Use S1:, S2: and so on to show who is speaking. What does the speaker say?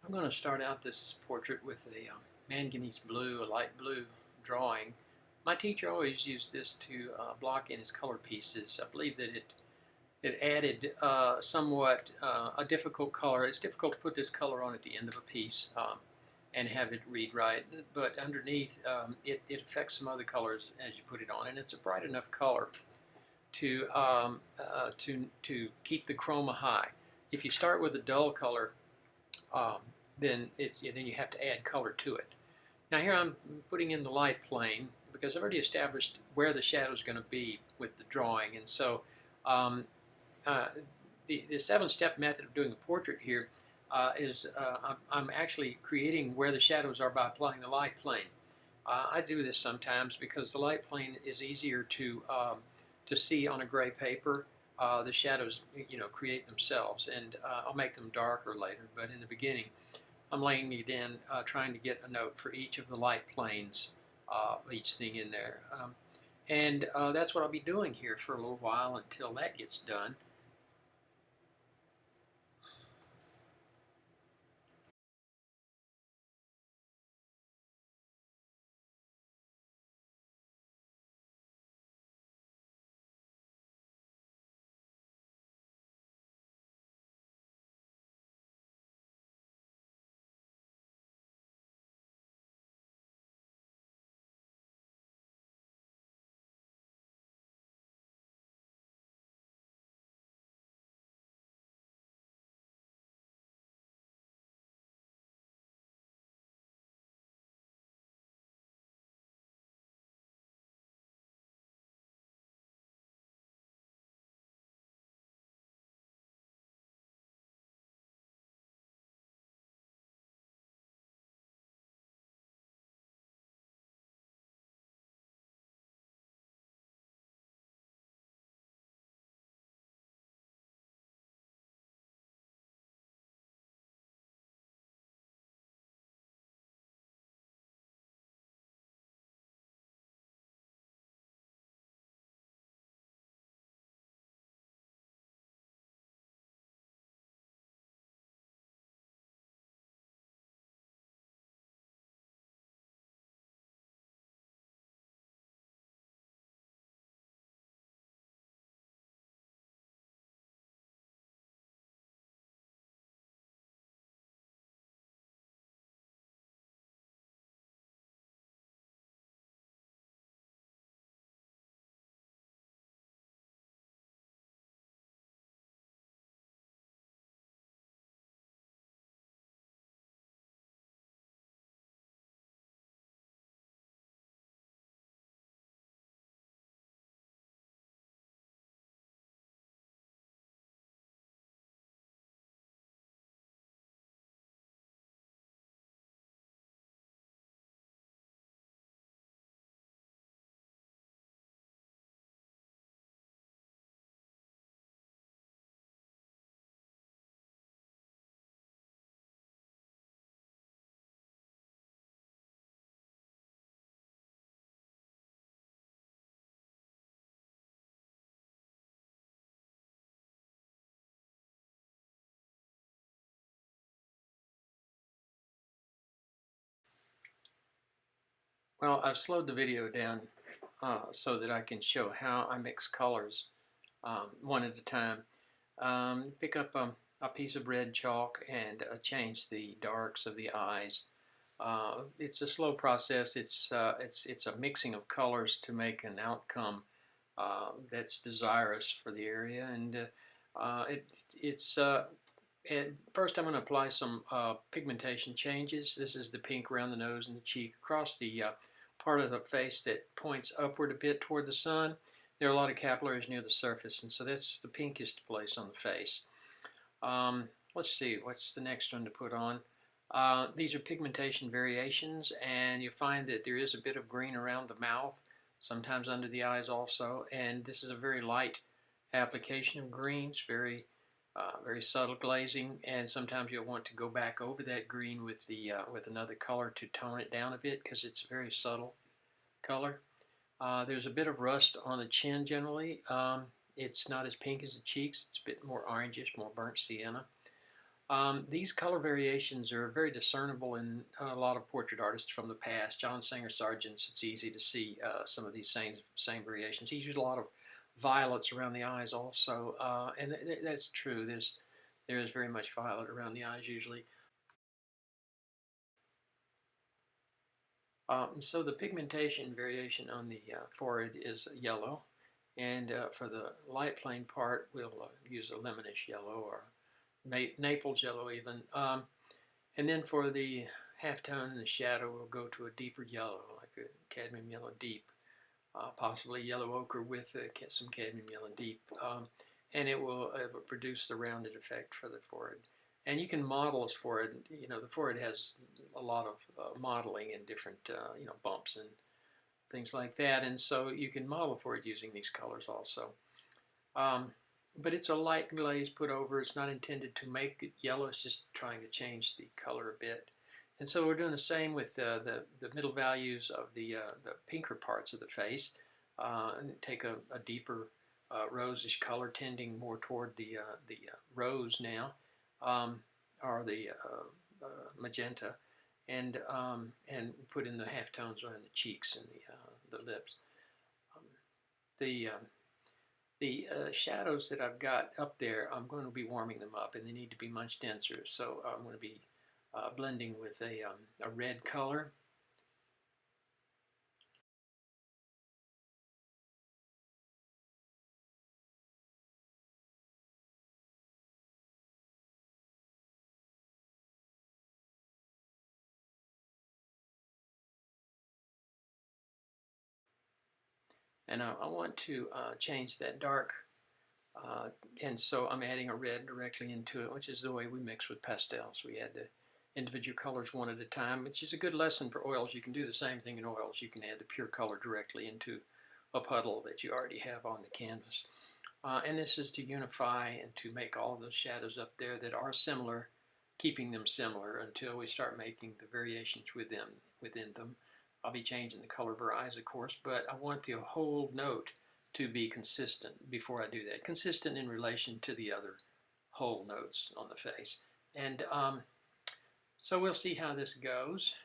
S1: I'm going to start out this portrait with a manganese blue, a light blue drawing. My teacher always used this to block in his color pieces. I believe that it added somewhat a difficult color. It's difficult to put this color on at the end of a piece and have it read right, but underneath it affects some other colors as you put it on, and it's a bright enough color to keep the chroma high. If you start with a dull color, um, then you have to add color to it. Now here I'm putting in the light plane because I've already established where the shadow is going to be with the drawing, and so um, uh, the 7-step method of doing a portrait here is I'm actually creating where the shadows are by applying the light plane. I do this sometimes because the light plane is easier to see on a gray paper. The shadows, create themselves, and I'll make them darker later. But in the beginning, I'm laying it in, trying to get a note for each of the light planes, each thing in there. And that's what I'll be doing here for a little while until that gets done. Well, I've slowed the video down so that I can show how I mix colors one at a time. Pick up a piece of red chalk and change the darks of the eyes. It's a slow process. It's a mixing of colors to make an outcome that's desirous for the area. And first I'm going to apply some pigmentation changes. This is the pink around the nose and the cheek across the part of the face that points upward a bit toward the sun. There are a lot of capillaries near the surface, and so that's the pinkest place on the face. Let's see, what's the next one to put on? These are pigmentation variations, and you find that there is a bit of green around the mouth, sometimes under the eyes also, and this is a very light application of greens, very subtle glazing, and sometimes you'll want to go back over that green with another color to tone it down a bit because it's a very subtle color. There's a bit of rust on the chin generally. It's not as pink as the cheeks. It's a bit more orangish, more burnt sienna. These color variations are very discernible in a lot of portrait artists from the past. John Singer Sargent's, it's easy to see some of these same variations. He used a lot of violets around the eyes also, and that's true. There is very much violet around the eyes usually. So the pigmentation variation on the forehead is yellow, and for the light plane part, we'll use a lemonish yellow or Naples yellow even. And then for the halftone and the shadow, we'll go to a deeper yellow, like a cadmium yellow deep, possibly yellow ochre with some cadmium yellow deep. And it will produce the rounded effect for the forehead. And you can model this forehead. You know, the forehead has a lot of modeling and different, bumps and things like that. And so you can model for it using these colors also. But it's a light glaze put over. It's not intended to make it yellow. It's just trying to change the color a bit. And so we're doing the same with the middle values of the pinker parts of the face. And take a deeper rosish color, tending more toward the rose now, or the magenta, and put in the halftones around the cheeks and the lips. The shadows that I've got up there, I'm going to be warming them up, and they need to be much denser. So I'm going to be blending with a red color. And I want to change that dark, and so I'm adding a red directly into it, which is the way we mix with pastels. We add the individual colors one at a time, which is a good lesson for oils. You can do the same thing in oils. You can add the pure color directly into a puddle that you already have on the canvas. And this is to unify and to make all those shadows up there that are similar, keeping them similar until we start making the variations within them. I'll be changing the color of her eyes, of course, but I want the whole note to be consistent before I do that. Consistent in relation to the other whole notes on the face. And so we'll see how this goes.